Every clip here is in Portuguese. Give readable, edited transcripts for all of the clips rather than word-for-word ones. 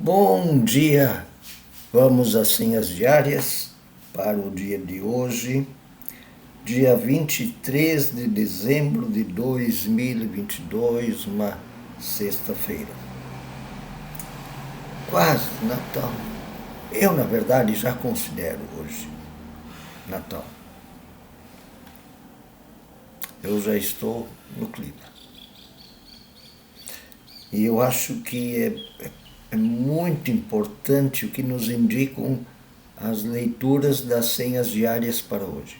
Bom dia! Vamos às senhas diárias para o dia de hoje, dia 23 de dezembro de 2022, uma sexta-feira. Quase Natal. Eu, na verdade, já considero hoje Natal. Eu já estou no clima. E eu acho que é muito importante o que nos indicam as leituras das senhas diárias para hoje.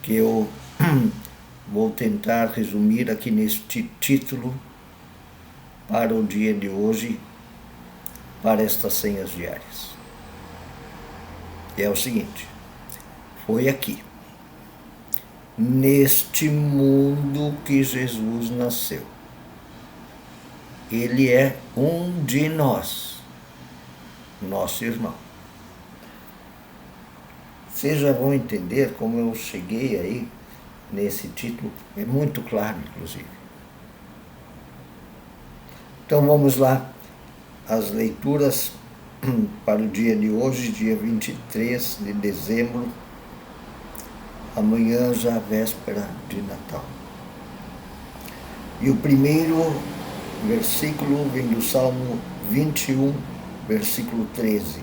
Que eu vou tentar resumir aqui neste título para o dia de hoje, para estas senhas diárias. E é o seguinte: foi aqui, neste mundo que Jesus nasceu. Ele é um de nós, nosso irmão. Vocês já vão entender como eu cheguei aí nesse título, é muito claro, inclusive. Então vamos lá, as leituras para o dia de hoje, dia 23 de dezembro, amanhã já é véspera de Natal. E o primeiro versículo vem do Salmo 21, versículo 13.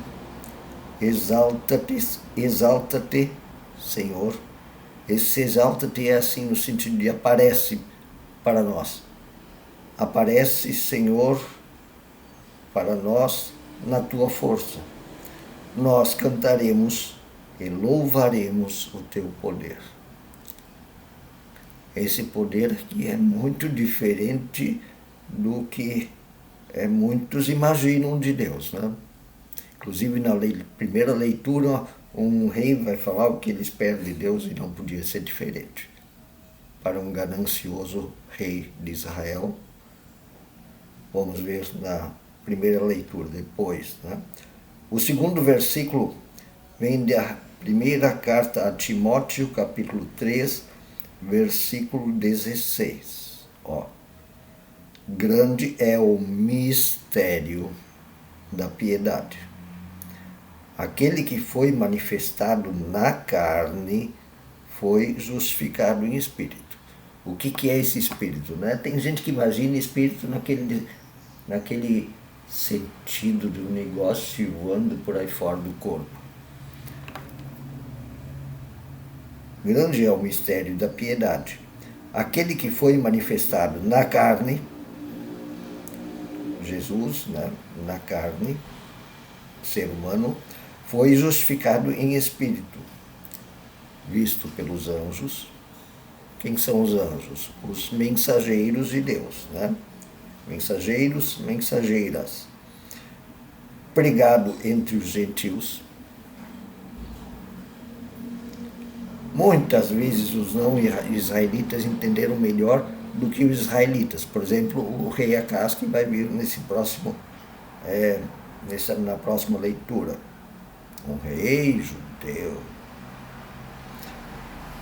Exalta-te, exalta-te, Senhor. Esse exalta-te é assim no sentido de aparece para nós. Aparece, Senhor, para nós na tua força. Nós cantaremos e louvaremos o teu poder. Esse poder aqui é muito diferente do que muitos imaginam de Deus, né? Inclusive na primeira leitura, um rei vai falar o que ele espera de Deus e não podia ser diferente. Para um ganancioso rei de Israel, vamos ver na primeira leitura depois, né? O segundo versículo vem da primeira carta a Timóteo, capítulo 3, versículo 16. Grande é o mistério da piedade. Aquele que foi manifestado na carne foi justificado em espírito. O que é esse espírito, né? Tem gente que imagina espírito naquele sentido do negócio voando por aí fora do corpo. Grande é o mistério da piedade. Aquele que foi manifestado na carne, Jesus, né, na carne, ser humano, foi justificado em espírito, visto pelos anjos. Quem são os anjos? Os mensageiros de Deus, né? Mensageiros, mensageiras. Pregado entre os gentios. Muitas vezes os não israelitas entenderam melhor do que os israelitas. Por exemplo, o rei Acás, que vai vir na próxima leitura. Um rei judeu,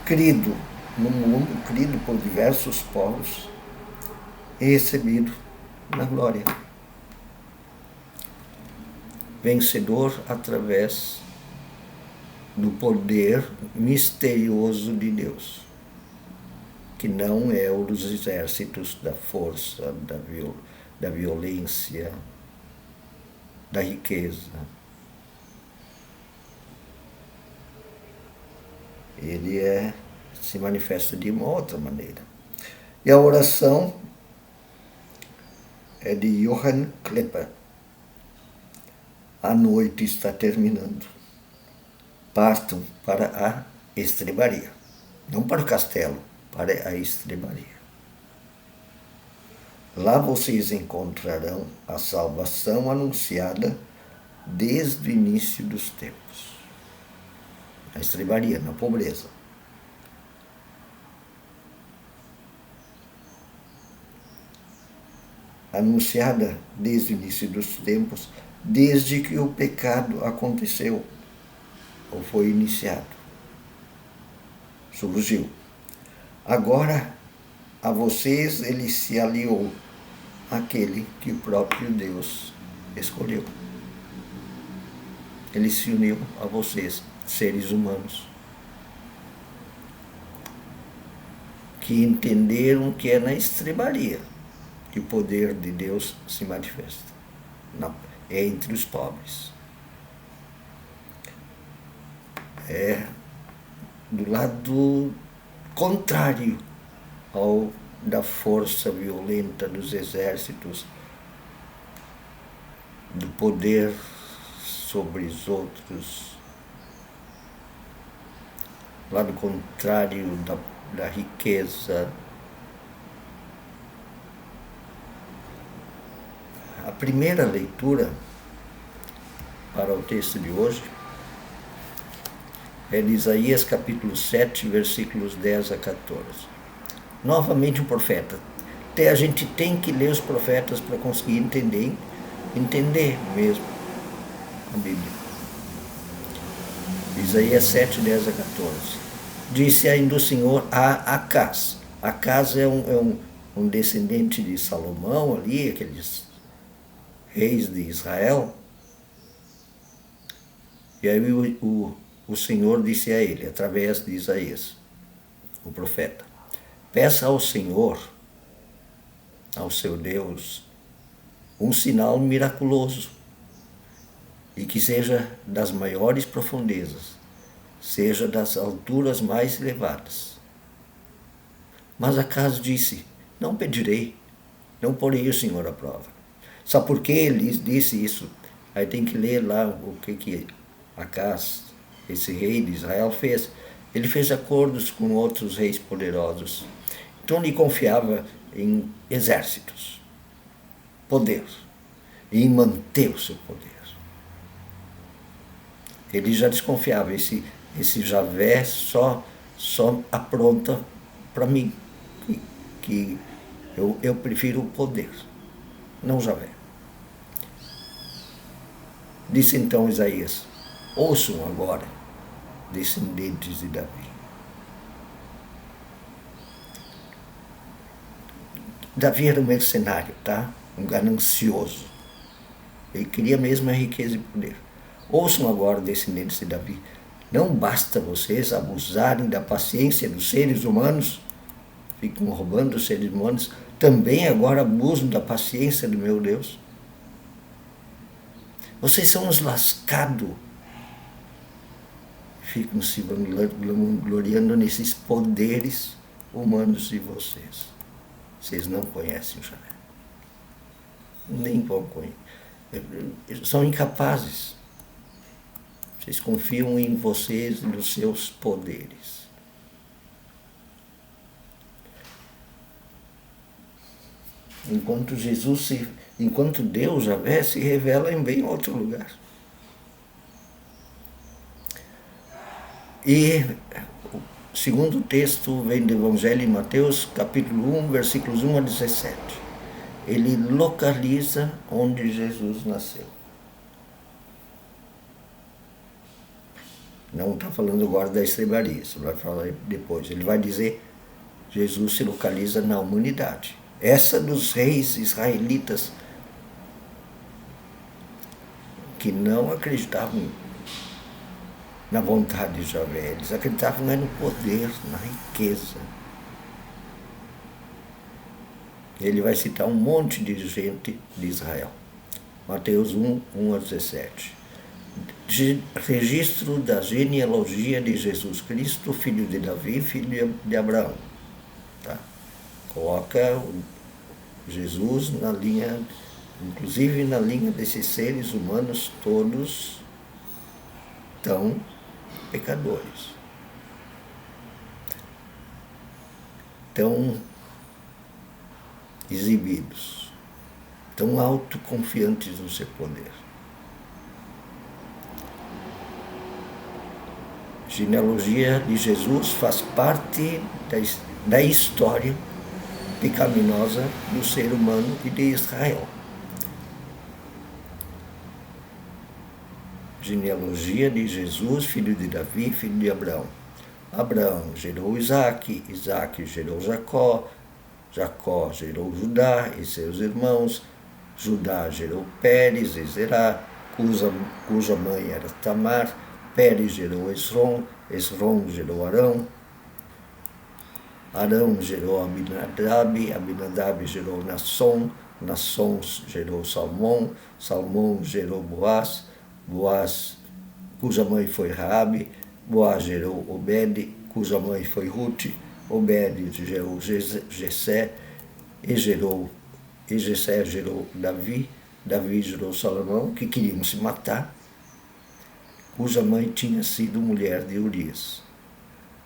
crido no mundo, crido por diversos povos, e recebido na glória. Vencedor através do poder misterioso de Deus, que não é o dos exércitos, da força, da violência, da riqueza. Ele se manifesta de uma outra maneira. E a oração é de Johann Klepper. A noite está terminando. Partam para a estrebaria. Não para o castelo, para a estrebaria. Lá vocês encontrarão a salvação anunciada desde o início dos tempos. A estrebaria, na pobreza. Anunciada desde o início dos tempos, desde que o pecado aconteceu, ou foi iniciado, surgiu. Agora, a vocês ele se aliou aquele que o próprio Deus escolheu. Ele se uniu a vocês, seres humanos, que entenderam que é na estrebaria que o poder de Deus se manifesta, entre os pobres. É do lado contrário da força violenta dos exércitos, do poder sobre os outros, lado contrário da riqueza. A primeira leitura para o texto de hoje é de Isaías capítulo 7, versículos 10 a 14. Novamente um profeta. Até a gente tem que ler os profetas para conseguir entender mesmo a Bíblia. Isaías 7, 10 a 14. Disse ainda o Senhor a Acaz. Acaz é um descendente de Salomão ali, aqueles reis de Israel. E aí o Senhor disse a ele, através de Isaías, o profeta: peça ao Senhor, ao seu Deus, um sinal miraculoso, e que seja das maiores profundezas, seja das alturas mais elevadas. Mas Acaz disse: não pedirei, não porei o Senhor à prova. Sabe por que ele disse isso? Aí tem que ler lá o que Acaz, esse rei de Israel, fez. Ele fez acordos com outros reis poderosos. Então ele confiava em exércitos, poder, e em manter o seu poder. Ele já desconfiava, esse Javé só apronta para mim, que eu prefiro o poder, não Javé. Disse então Isaías: ouçam agora, descendentes de Davi. Davi era um mercenário, tá? Um ganancioso. Ele queria mesmo a riqueza e poder. Ouçam agora, descendentes de Davi. Não basta vocês abusarem da paciência dos seres humanos, ficam roubando os seres humanos, também agora abusam da paciência do meu Deus. Vocês são uns lascados. Ficam se gloriando nesses poderes humanos de vocês. Vocês não conhecem o Javé. Nem vão conhecer. São incapazes. Vocês confiam em vocês e nos seus poderes. Enquanto Deus, Javé, se revela em bem outro lugar. E o segundo texto vem do Evangelho de Mateus, capítulo 1, versículos 1 a 17. Ele localiza onde Jesus nasceu. Não está falando agora da estrebaria, isso vai falar depois. Ele vai dizer: Jesus se localiza na humanidade. Essa dos reis israelitas que não acreditavam na vontade de Javé, eles acreditavam no poder, na riqueza. Ele vai citar um monte de gente de Israel. Mateus 1, 1 a 17. Registro da genealogia de Jesus Cristo, filho de Davi, filho de Abraão. Tá? Coloca Jesus na linha, inclusive na linha desses seres humanos todos tão pecadores, tão exibidos, tão autoconfiantes no seu poder. A genealogia de Jesus faz parte da história pecaminosa do ser humano e de Israel. Genealogia de Jesus, filho de Davi, filho de Abraão. Abraão gerou Isaac, Isaac gerou Jacó, Jacó gerou Judá e seus irmãos, Judá gerou Pérez e Zerá, cuja mãe era Tamar, Pérez gerou Esrom, Esrom gerou Arão, Arão gerou Aminadab, Aminadab gerou Nasson, Nasson gerou Salmão, Salmão gerou Boaz, Boaz, cuja mãe foi Raabe, Boaz gerou Obed, cuja mãe foi Rute, Obed gerou Jessé, e Jessé gerou Davi, Davi gerou Salomão, que queriam se matar, cuja mãe tinha sido mulher de Urias.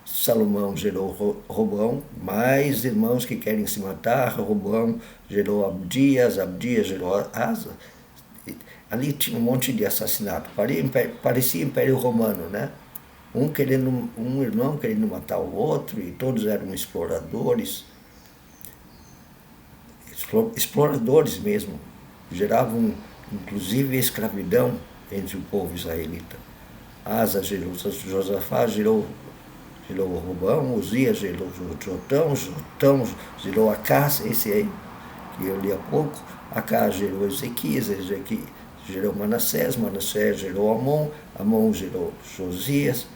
Salomão gerou Robão, mais irmãos que querem se matar. Robão gerou Abdias, Abdias gerou Asa. Ali tinha um monte de assassinato, parecia Império Romano, né? Um irmão querendo matar o outro, e todos eram exploradores. Exploradores mesmo, geravam inclusive escravidão entre o povo israelita. Asa gerou Josafá, gerou Robão, Uzias gerou Jotão, Jotão gerou Acás, esse aí que eu li há pouco, Acás gerou Ezequias, Ezequias gerou Manassés, Manassés gerou Amon, Amon gerou Josias,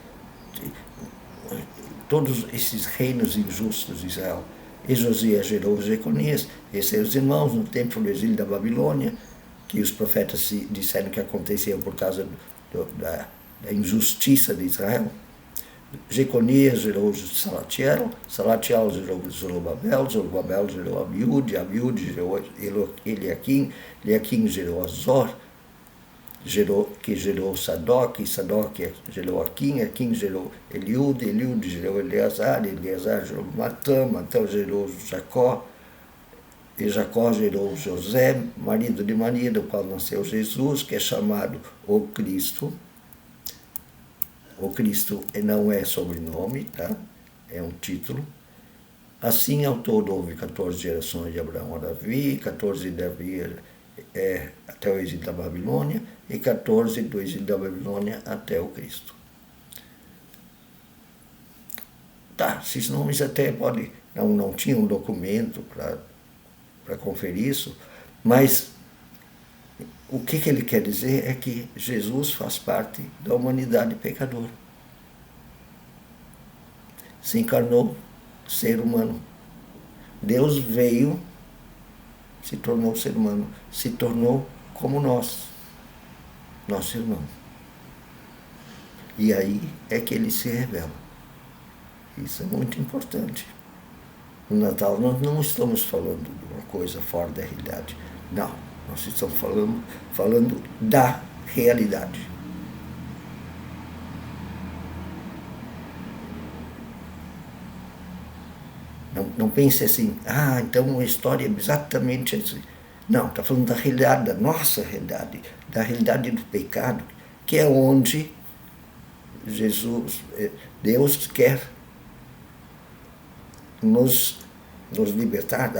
todos esses reinos injustos de Israel. E Josias gerou Jeconias e seus irmãos no tempo do exílio da Babilônia, que os profetas disseram que aconteceu por causa da injustiça de Israel. Jeconias gerou Salatiel, Salatiel gerou Zorobabel, Zorobabel gerou Abiúde, Abiúde gerou Eliaquim, Eliaquim gerou Azor, que gerou Sadoc, Sadoc gerou Aquim, Aquim gerou Eliúde, Eliúde gerou Eleazar, Eleazar gerou Matã, Matã gerou Jacó, e Jacó gerou José, marido de Maria, do qual nasceu Jesus, que é chamado o Cristo. O Cristo não é sobrenome, tá? É um título. Assim, ao todo, houve 14 gerações de Abraão a Davi, 14 de Davi até o exílio da Babilônia, e 14 do exílio da Babilônia até o Cristo. Tá, esses nomes até podem... Não tinha um documento para conferir isso, mas o que ele quer dizer é que Jesus faz parte da humanidade pecadora. Se encarnou, ser humano. Deus veio, se tornou ser humano, se tornou como nós, nosso irmão. E aí é que ele se revela. Isso é muito importante. No Natal nós não estamos falando de uma coisa fora da realidade. Não, nós estamos falando da realidade. Não pense assim, então a história é exatamente assim. Não, está falando da realidade, da nossa realidade, da realidade do pecado, que é onde Deus quer nos libertar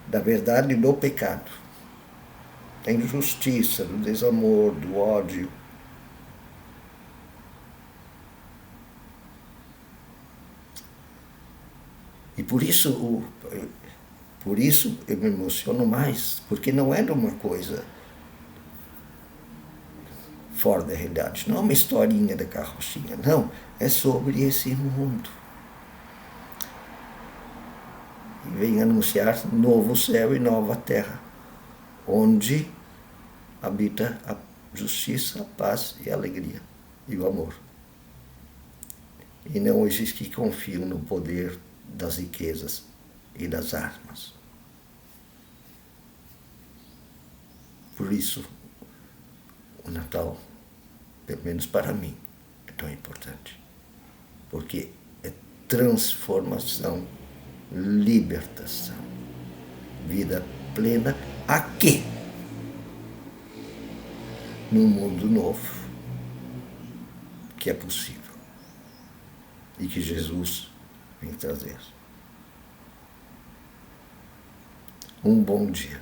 da verdade do pecado, da injustiça, do desamor, do ódio. E por isso eu me emociono mais, porque não é de uma coisa fora da realidade, não é uma historinha da carrochinha, não, é sobre esse mundo. E vem anunciar novo céu e nova terra, onde habita a justiça, a paz e a alegria e o amor. E não esses que confiam no poder das riquezas e das armas. Por isso, o Natal, pelo menos para mim, é tão importante. Porque é transformação, libertação, vida plena aqui, num mundo novo, que é possível e que Jesus vem trazer. Um bom dia.